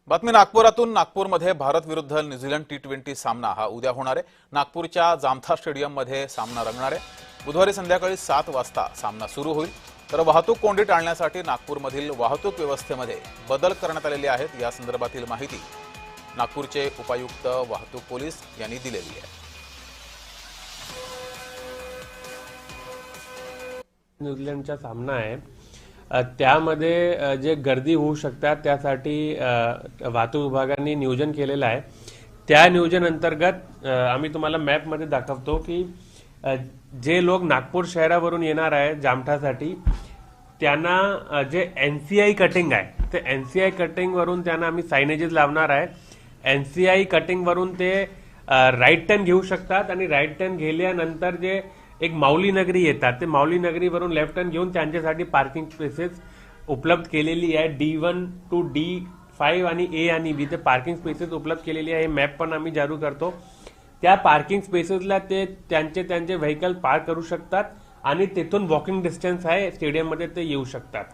बातमी नागपुरातून. नागपूरमध्ये भारत विरुद्ध न्यूझीलंड टी20 सामना हा उद्या होणार आहे. नागपूरच्या जामठा स्टेडियममध्ये सामना रंगणार आहे. बुधवारी संध्याकाळी 7 वाजता सामना सुरू होईल. तर वाहतूक कोंडी टाळण्यासाठी नागपूरमधील वाहतूक व्यवस्थेमध्ये बदल करण्यात आलेले आहेत. या संदर्भातील माहिती नागपूरचे उपायुक्त वाहतूक पोलीस यांनी दिलेली आहे. न्यूझीलंडचा सामना आहे, त्यामध्ये जे गर्दी होऊ शकतात त्यासाठी वाहतूक विभागाने नियोजन केलेलं आहे. त्या नियोजन अंतर्गत आम्ही तुम्हाला मॅपमध्ये दाखवतो की जे लोक नागपूर शहरावरून येणार आहे जामठासाठी त्यांना जे एनसीआय कटिंग आहे ते एनसीआय कटिंग वरून त्यांना आम्ही सायनेजेस लावणार आहे. एनसीआय कटिंग वरून ते राईट टर्न घेऊ शकतात आणि राईट टर्न घेतल्यानंतर जे एक माऊली नगरी येतात ते माऊली नगरीवरून लेफ्ट टर्न घेऊन त्यांच्यासाठी पार्किंग स्पेसेस उपलब्ध केलेली आहे. D1 to D5 आणि A आणि B ते पार्किंग स्पेसेस उपलब्ध केलेली आहे. मॅप पण आम्ही जारी करतो. त्या पार्किंग स्पेसेसला ते त्यांचे व्हेकल पार्क करू शकतात आणि तिथून वॉकिंग डिस्टन्स आहे स्टेडियममध्ये ते येऊ शकतात.